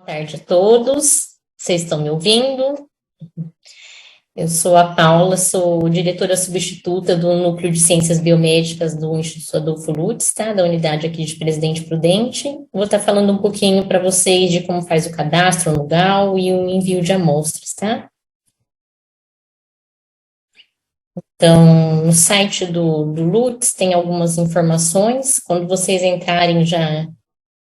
Boa tarde a todos. Vocês estão me ouvindo? Eu sou a Paula, sou diretora substituta do Núcleo de Ciências Biomédicas do Instituto Adolfo Lutz, tá? Da unidade aqui de Presidente Prudente. Vou estar falando um pouquinho para vocês de como faz o cadastro no GAL e o envio de amostras, tá? Então, no site do Lutz tem algumas informações. Quando vocês entrarem já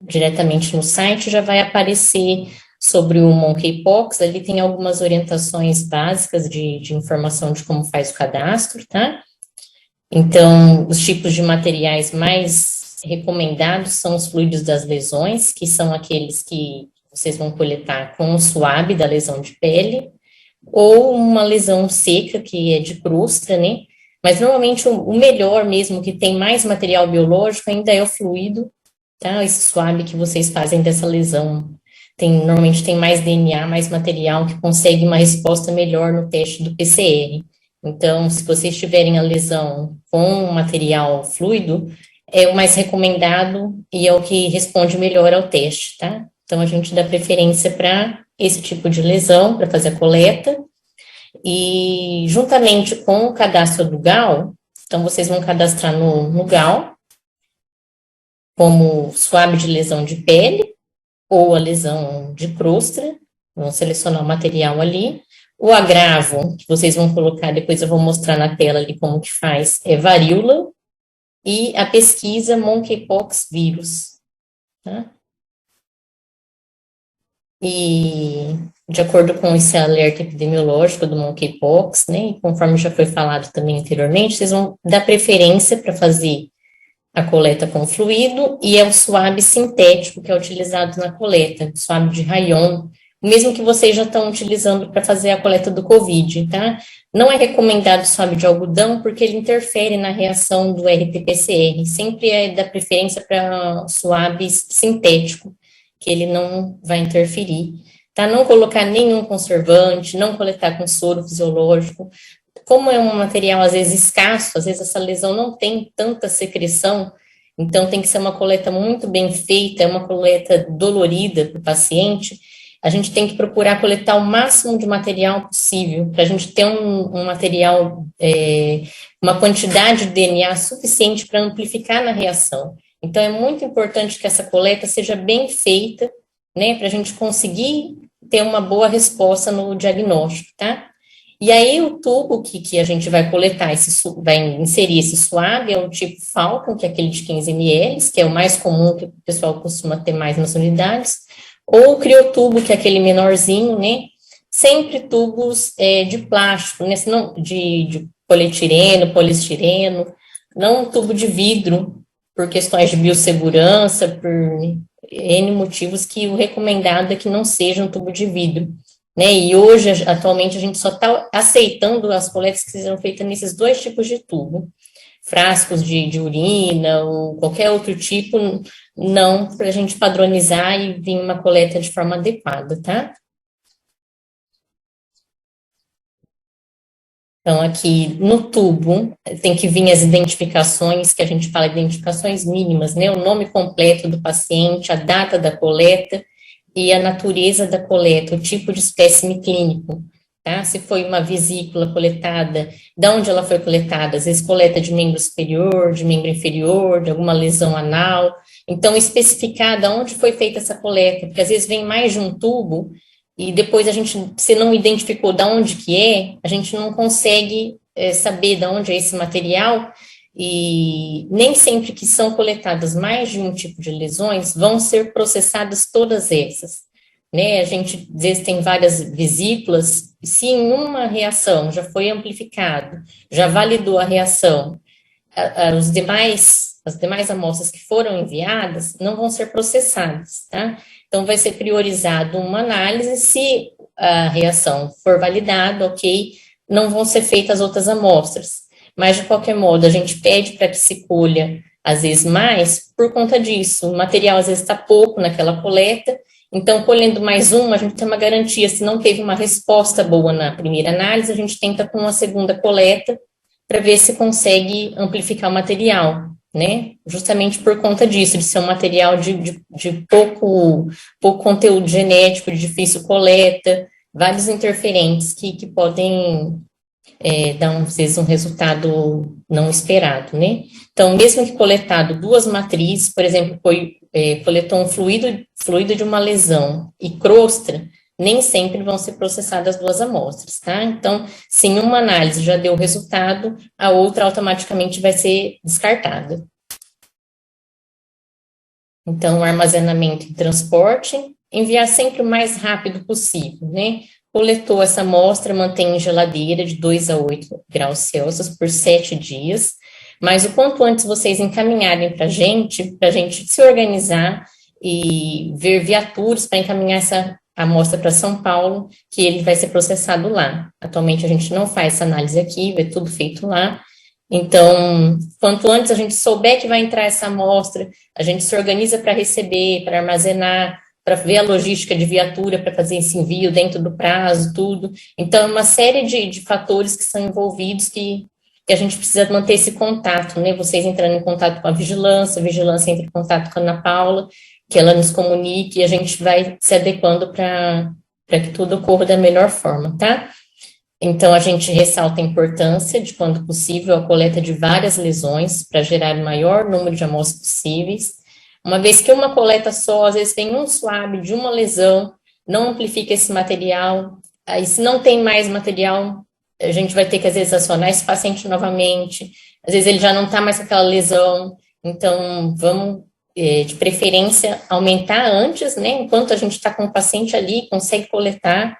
diretamente no site, já vai aparecer sobre o Monkeypox, ali tem algumas orientações básicas de informação de como faz o cadastro, tá? Então, os tipos de materiais mais recomendados são os fluidos das lesões, que são aqueles que vocês vão coletar com o suave da lesão de pele, ou uma lesão seca, que é de crostra, né? Mas, normalmente, o melhor mesmo, que tem mais material biológico, ainda é o fluido, tá? Esse suave que vocês fazem dessa lesão. Normalmente tem mais DNA, mais material que consegue uma resposta melhor no teste do PCR. Então, se vocês tiverem a lesão com material fluido, é o mais recomendado e é o que responde melhor ao teste, tá? Então, a gente dá preferência para esse tipo de lesão, para fazer a coleta. E, juntamente com o cadastro do GAL, então, vocês vão cadastrar no GAL, como suave de lesão de pele, ou a lesão de crostra, vão selecionar o material ali. O agravo, que vocês vão colocar, depois eu vou mostrar na tela ali como que faz, é varíola, e a pesquisa monkeypox vírus, tá? E, de acordo com esse alerta epidemiológico do monkeypox, né, e conforme já foi falado também anteriormente, vocês vão dar preferência para fazer a coleta com fluido, e é o suave sintético que é utilizado na coleta, suave de rayon, mesmo que vocês já estão utilizando para fazer a coleta do COVID, tá? Não é recomendado suave de algodão, porque ele interfere na reação do RT-PCR, sempre é da preferência para suave sintético, que ele não vai interferir, tá? Não colocar nenhum conservante, não coletar com soro fisiológico. Como é um material, às vezes, escasso, às vezes essa lesão não tem tanta secreção, então tem que ser uma coleta muito bem feita, é uma coleta dolorida para o paciente, a gente tem que procurar coletar o máximo de material possível, para a gente ter um material, uma quantidade de DNA suficiente para amplificar na reação. Então, é muito importante que essa coleta seja bem feita, né, para a gente conseguir ter uma boa resposta no diagnóstico, tá? E aí, o tubo que a gente vai coletar, vai inserir esse suave, é o tipo Falcon, que é aquele de 15 ml, que é o mais comum, que o pessoal costuma ter mais nas unidades, ou o criotubo, que é aquele menorzinho, né? Sempre tubos de plástico, né? Não, de polietileno, polistireno, não um tubo de vidro, por questões de biossegurança, por N motivos, que o recomendado é que não seja um tubo de vidro. Né, e hoje, atualmente, a gente só está aceitando as coletas que sejam feitas nesses dois tipos de tubo. Frascos de urina ou qualquer outro tipo, não, para a gente padronizar e vir uma coleta de forma adequada, tá? Então, aqui no tubo, tem que vir as identificações, que a gente fala identificações mínimas, né? O nome completo do paciente, a data da coleta, e a natureza da coleta, o tipo de espécime clínico, tá? Se foi uma vesícula coletada, de onde ela foi coletada, às vezes coleta de membro superior, de membro inferior, de alguma lesão anal, então especificar de onde foi feita essa coleta, porque às vezes vem mais de um tubo, e depois a gente, se não identificou de onde que é, a gente não consegue saber de onde é esse material, e nem sempre que são coletadas mais de um tipo de lesões, vão ser processadas todas essas, né? A gente, às vezes, tem várias vesículas, se em uma reação já foi amplificado, já validou a reação, as demais amostras que foram enviadas não vão ser processadas, tá? Então, vai ser priorizado uma análise, se a reação for validada, ok, não vão ser feitas outras amostras. Mas, de qualquer modo, a gente pede para que se colha, às vezes, mais por conta disso. O material, às vezes, está pouco naquela coleta, então, colhendo mais uma, a gente tem uma garantia. Se não teve uma resposta boa na primeira análise, a gente tenta com uma segunda coleta para ver se consegue amplificar o material. né? Justamente por conta disso, de ser um material de pouco conteúdo genético, de difícil coleta, vários interferentes que podem dar, às vezes, um resultado não esperado, né? Então, mesmo que coletado duas matrizes, por exemplo, coletou um fluido de uma lesão e crostra, nem sempre vão ser processadas duas amostras, tá? Então, se uma análise já deu resultado, a outra automaticamente vai ser descartada. Então, armazenamento e transporte, enviar sempre o mais rápido possível, né? Coletou essa amostra, mantém em geladeira de 2 a 8 graus Celsius por 7 dias, mas o quanto antes vocês encaminharem para a gente se organizar e ver viaturas para encaminhar essa amostra para São Paulo, que ele vai ser processado lá. Atualmente a gente não faz essa análise aqui, é tudo feito lá. Então, quanto antes a gente souber que vai entrar essa amostra, a gente se organiza para receber, para armazenar, para ver a logística de viatura, para fazer esse envio dentro do prazo, tudo. Então, uma série de fatores que são envolvidos que a gente precisa manter esse contato, né? Vocês entrando em contato com a vigilância entra em contato com a Ana Paula, que ela nos comunique e a gente vai se adequando para que tudo ocorra da melhor forma, tá? Então, a gente ressalta a importância de, quando possível, a coleta de várias lesões para gerar o maior número de amostras possíveis. Uma vez que uma coleta só, às vezes tem um swab de uma lesão, não amplifica esse material. Aí, se não tem mais material, a gente vai ter que, às vezes, acionar esse paciente novamente. Às vezes, ele já não está mais com aquela lesão. Então, vamos, de preferência, aumentar antes, né? Enquanto a gente está com o paciente ali, consegue coletar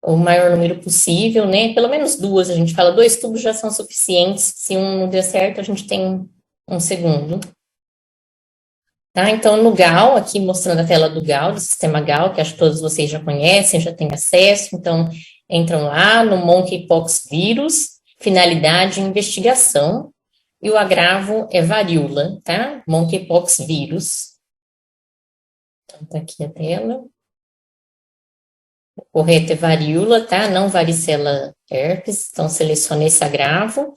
o maior número possível, né? Pelo menos duas, a gente fala, 2 tubos já são suficientes. Se um não der certo, a gente tem um segundo. Tá? Então, no GAL, aqui mostrando a tela do GAL, do sistema GAL, que acho que todos vocês já conhecem, já têm acesso. Então, entram lá no Monkeypox vírus, finalidade investigação, e o agravo é varíola, tá? Monkeypox vírus. Então, tá aqui a tela. O correto é varíola, tá? Não varicela herpes. Então, seleciona esse agravo.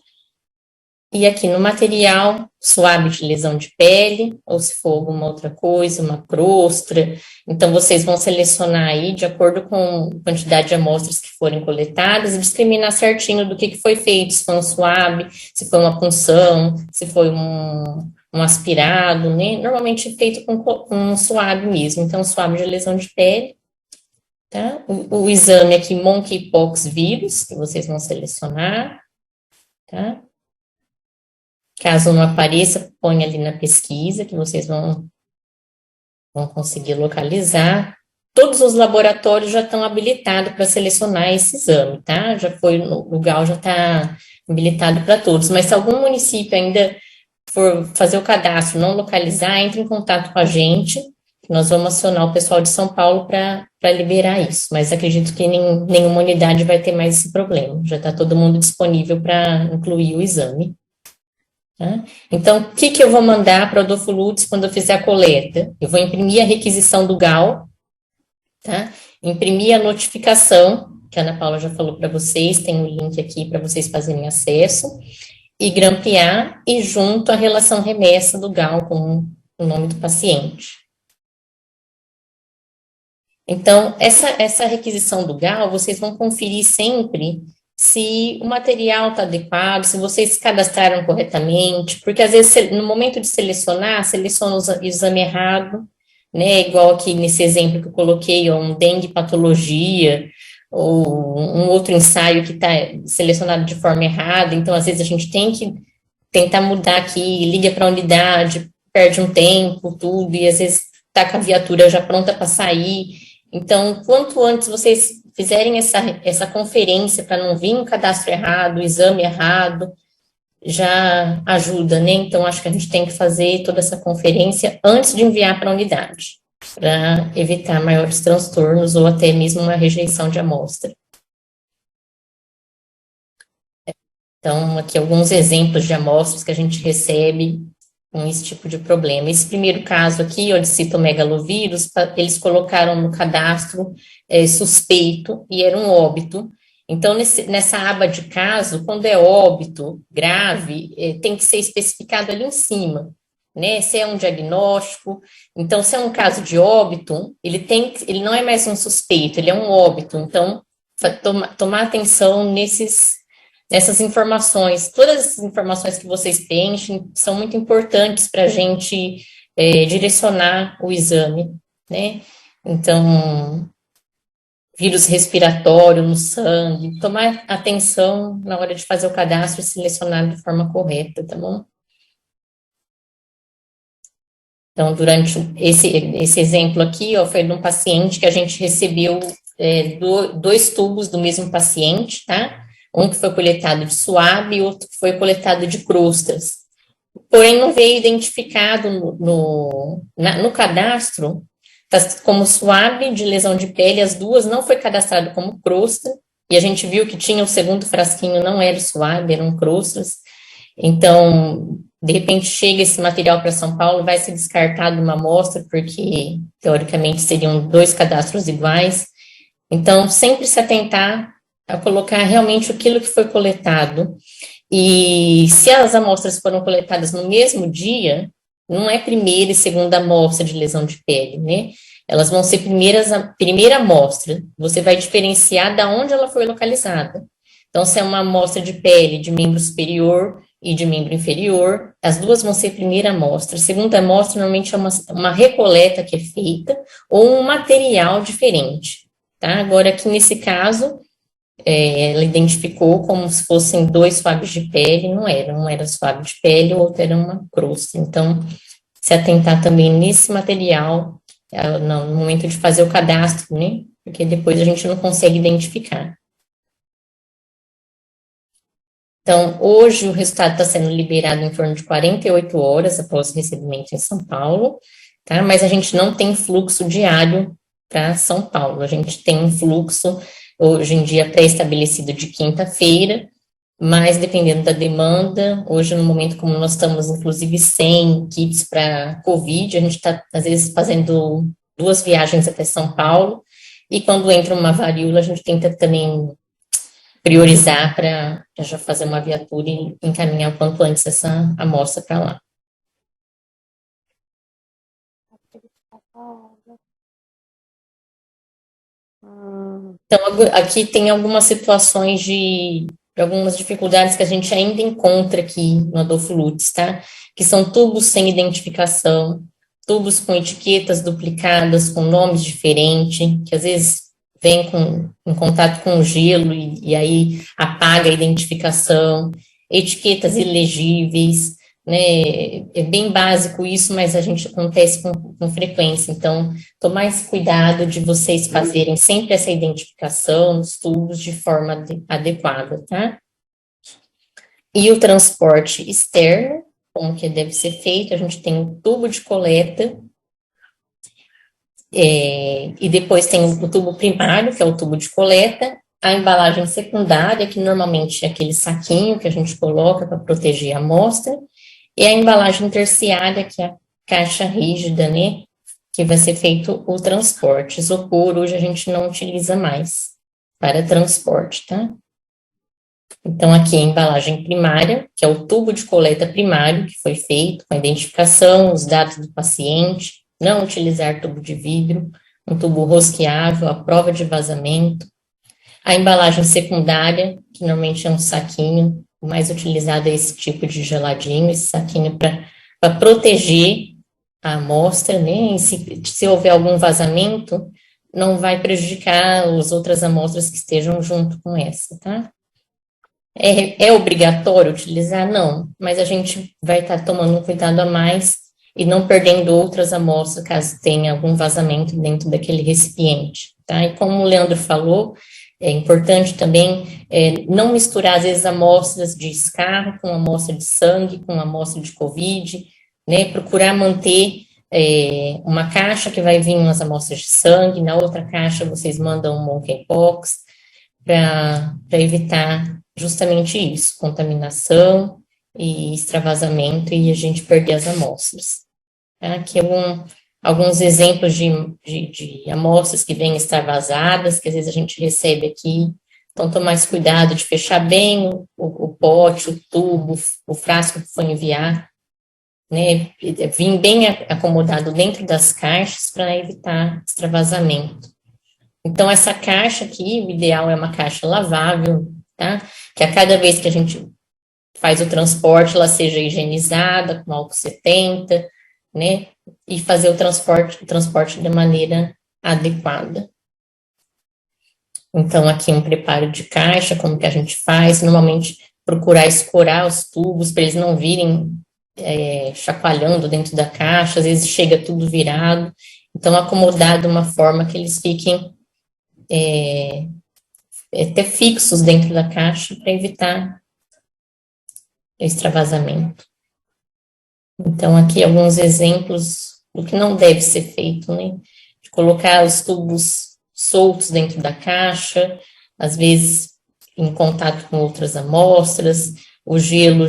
E aqui no material, suave de lesão de pele, ou se for alguma outra coisa, uma crostra. Então, vocês vão selecionar aí de acordo com a quantidade de amostras que forem coletadas e discriminar certinho do que foi feito, se foi um suave, se foi uma punção, se foi um aspirado, né? Normalmente feito com um suave mesmo. Então, suave de lesão de pele. Tá? O exame aqui, Monkeypox vírus, que vocês vão selecionar, tá? Caso não apareça, põe ali na pesquisa, que vocês vão conseguir localizar. Todos os laboratórios já estão habilitados para selecionar esse exame, tá? Já foi, o GAL já está habilitado para todos, mas se algum município ainda for fazer o cadastro, não localizar, entre em contato com a gente. Nós vamos acionar o pessoal de São Paulo para liberar isso, mas acredito que nenhuma unidade vai ter mais esse problema. Já está todo mundo disponível para incluir o exame. Tá? Então, o que eu vou mandar para o Adolfo Lutz quando eu fizer a coleta? Eu vou imprimir a requisição do GAL, tá? Imprimir a notificação, que a Ana Paula já falou para vocês, tem um link aqui para vocês fazerem acesso, e grampear e junto a relação remessa do GAL com o nome do paciente. Então, essa requisição do GAL, vocês vão conferir sempre se o material está adequado, se vocês se cadastraram corretamente, porque às vezes no momento de selecionar, seleciona o exame errado, né, igual aqui nesse exemplo que eu coloquei, um dengue patologia, ou um outro ensaio que está selecionado de forma errada, então às vezes a gente tem que tentar mudar aqui, liga para a unidade, perde um tempo, tudo, e às vezes está com a viatura já pronta para sair. Então, quanto antes vocês fizerem essa conferência para não vir um cadastro errado, o exame errado, já ajuda, né? Então, acho que a gente tem que fazer toda essa conferência antes de enviar para a unidade, para evitar maiores transtornos ou até mesmo uma rejeição de amostra. Então, aqui alguns exemplos de amostras que a gente recebe com esse tipo de problema. Esse primeiro caso aqui, o de citomegalovírus, eles colocaram no cadastro suspeito e era um óbito. Então, nessa aba de caso, quando é óbito grave, tem que ser especificado ali em cima. né? Se é um diagnóstico. Então, se é um caso de óbito, ele não é mais um suspeito, ele é um óbito. Então, tomar atenção nessas informações. Todas as informações que vocês preenchem são muito importantes para a gente direcionar o exame, né? Então, vírus respiratório no sangue, tomar atenção na hora de fazer o cadastro e selecionar de forma correta, tá bom? Então, durante esse exemplo aqui, ó, foi de um paciente que a gente recebeu dois tubos do mesmo paciente, tá? Um que foi coletado de suave e outro que foi coletado de crostas. Porém, não veio identificado no cadastro como suave de lesão de pele, as duas não foi cadastrado como crosta, e a gente viu que tinha o segundo frasquinho, não era suave, eram crostas. Então, de repente, chega esse material para São Paulo, vai ser descartado uma amostra, porque, teoricamente, seriam dois cadastros iguais. Então, sempre se atentar a colocar realmente aquilo que foi coletado. E se as amostras foram coletadas no mesmo dia, não é primeira e segunda amostra de lesão de pele, né? Elas vão ser primeira amostra. Você vai diferenciar da onde ela foi localizada. Então, se é uma amostra de pele de membro superior e de membro inferior, as duas vão ser primeira amostra. A segunda amostra, normalmente, é uma recoleta que é feita ou um material diferente, tá? Agora, aqui nesse caso, ela identificou como se fossem dois suaves de pele, não era. Um era suave de pele, o outro era uma crosta. Então, se atentar também nesse material, no momento de fazer o cadastro, né? Porque depois a gente não consegue identificar. Então, hoje o resultado está sendo liberado em torno de 48 horas após o recebimento em São Paulo, tá? Mas a gente não tem fluxo diário para São Paulo. A gente tem um fluxo, hoje em dia, pré-estabelecido de quinta-feira, mas dependendo da demanda, hoje no momento como nós estamos, inclusive, sem kits para Covid, a gente está, às vezes, fazendo 2 viagens até São Paulo, e quando entra uma varíola, a gente tenta também priorizar para já fazer uma viatura e encaminhar o quanto antes essa amostra para lá. Então, aqui tem algumas situações de algumas dificuldades que a gente ainda encontra aqui no Adolfo Lutz, tá? Que são tubos sem identificação, tubos com etiquetas duplicadas, com nomes diferentes, que às vezes vem em contato com o gelo e aí apaga a identificação, etiquetas ilegíveis, né? É bem básico isso, mas a gente acontece com frequência. Então, tomar esse cuidado de vocês fazerem sempre essa identificação nos tubos de forma adequada, tá? E o transporte externo, como que deve ser feito, a gente tem um tubo de coleta, e depois tem o tubo primário, que é o tubo de coleta, a embalagem secundária, que normalmente é aquele saquinho que a gente coloca para proteger a amostra, e a embalagem terciária, que é a caixa rígida, né, que vai ser feito o transporte. Isopor, hoje a gente não utiliza mais para transporte, tá? Então, aqui a embalagem primária, que é o tubo de coleta primário, que foi feito com a identificação, os dados do paciente, não utilizar tubo de vidro, um tubo rosqueável, a prova de vazamento. A embalagem secundária, que normalmente é um saquinho, o mais utilizado é esse tipo de geladinho, esse saquinho para proteger a amostra, né? E se houver algum vazamento, não vai prejudicar as outras amostras que estejam junto com essa, tá? É obrigatório utilizar? Não, mas a gente vai estar tomando um cuidado a mais e não perdendo outras amostras caso tenha algum vazamento dentro daquele recipiente, tá? E como o Leandro falou, é importante também não misturar, às vezes, amostras de escarro com amostra de sangue, com amostra de Covid, né? Procurar manter uma caixa que vai vir umas amostras de sangue, na outra caixa vocês mandam um monkeypox, para evitar justamente isso, contaminação e extravasamento e a gente perder as amostras. Aqui alguns exemplos de amostras que vêm extravasadas, que às vezes a gente recebe aqui. Então, tomar mais cuidado de fechar bem o pote, o tubo, o frasco que for enviar, né, vir bem acomodado dentro das caixas para evitar extravasamento. Então, essa caixa aqui, o ideal é uma caixa lavável, tá? Que a cada vez que a gente faz o transporte, ela seja higienizada com álcool 70, né? E fazer o transporte de maneira adequada. Então, aqui um preparo de caixa, como que a gente faz? Normalmente, procurar escorar os tubos para eles não virem chacoalhando dentro da caixa, às vezes chega tudo virado. Então, acomodar de uma forma que eles fiquem até fixos dentro da caixa para evitar extravasamento. Então, aqui alguns exemplos do que não deve ser feito, né? De colocar os tubos soltos dentro da caixa, às vezes em contato com outras amostras, o gelo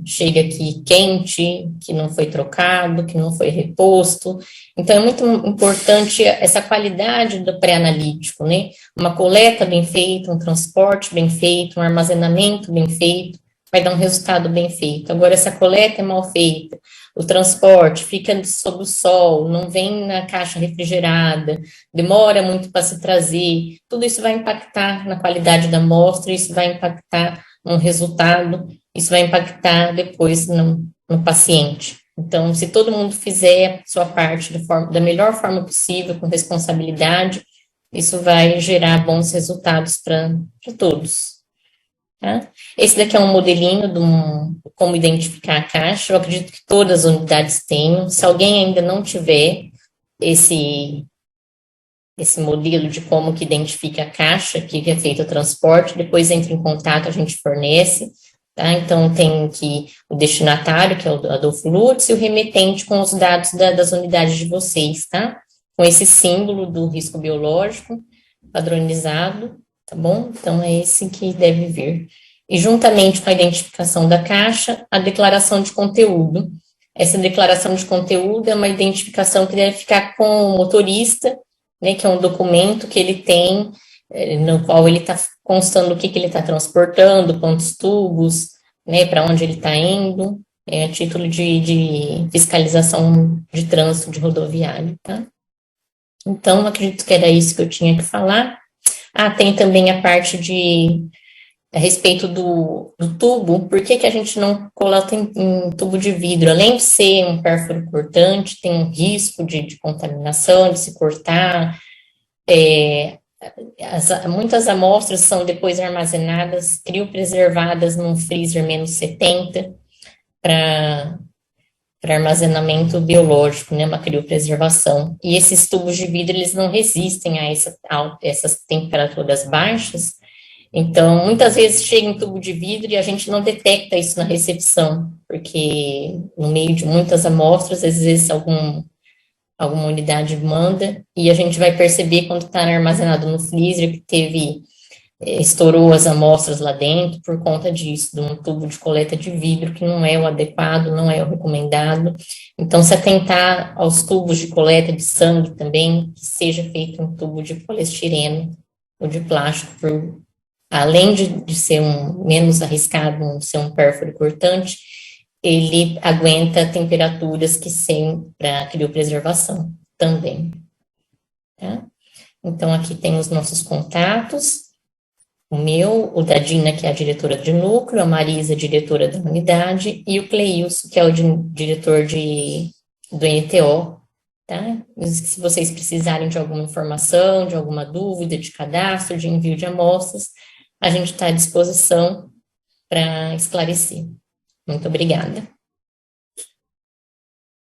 chega aqui quente, que não foi trocado, que não foi reposto. Então, é muito importante essa qualidade do pré-analítico, né? Uma coleta bem feita, um transporte bem feito, um armazenamento bem feito, vai dar um resultado bem feito. Agora, se a coleta é mal feita, o transporte fica sob o sol, não vem na caixa refrigerada, demora muito para se trazer, tudo isso vai impactar na qualidade da amostra, isso vai impactar no resultado, isso vai impactar depois no paciente. Então, se todo mundo fizer a sua parte da melhor forma possível, com responsabilidade, isso vai gerar bons resultados para todos. Tá? Esse daqui é um modelinho de como identificar a caixa. Eu acredito que todas as unidades tenham. Se alguém ainda não tiver esse modelo de como que identifica a caixa, que é feito o transporte, depois entra em contato, a gente fornece. Tá? Então, tem aqui o destinatário, que é o Adolfo Lutz, e o remetente com os dados das unidades de vocês, tá? Com esse símbolo do risco biológico padronizado, tá bom? Então, é esse que deve vir. E, juntamente com a identificação da caixa, a declaração de conteúdo. Essa declaração de conteúdo é uma identificação que deve ficar com o motorista, né, que é um documento que ele tem, no qual ele está constando o que ele está transportando, quantos tubos, né, para onde ele está indo, a título de fiscalização de trânsito de rodoviário, tá? Então, acredito que era isso que eu tinha que falar. Tem também a parte a respeito do tubo, por que a gente não coloca em tubo de vidro? Além de ser um pérfuro cortante, tem um risco de contaminação, de se cortar. Muitas amostras são depois armazenadas, criopreservadas num freezer menos 70 para armazenamento biológico, né, uma criopreservação. E esses tubos de vidro, eles não resistem a essas temperaturas baixas. Então, muitas vezes chega em tubo de vidro e a gente não detecta isso na recepção, porque no meio de muitas amostras, às vezes alguma unidade manda, e a gente vai perceber quando está armazenado no freezer que estourou as amostras lá dentro por conta disso, de um tubo de coleta de vidro que não é o adequado, não é o recomendado. Então, se atentar aos tubos de coleta de sangue também, que seja feito um tubo de poliestireno ou de plástico, além de ser menos arriscado, ser um pérfuro cortante, ele aguenta temperaturas que sem para criopreservação também. Tá? Então, aqui tem os nossos contatos, o meu, o da Dina, que é a diretora de núcleo, a Marisa, diretora da unidade, e o Cleilson, que é o diretor do NTO. Tá? Se vocês precisarem de alguma informação, de alguma dúvida de cadastro, de envio de amostras, a gente está à disposição para esclarecer. Muito obrigada.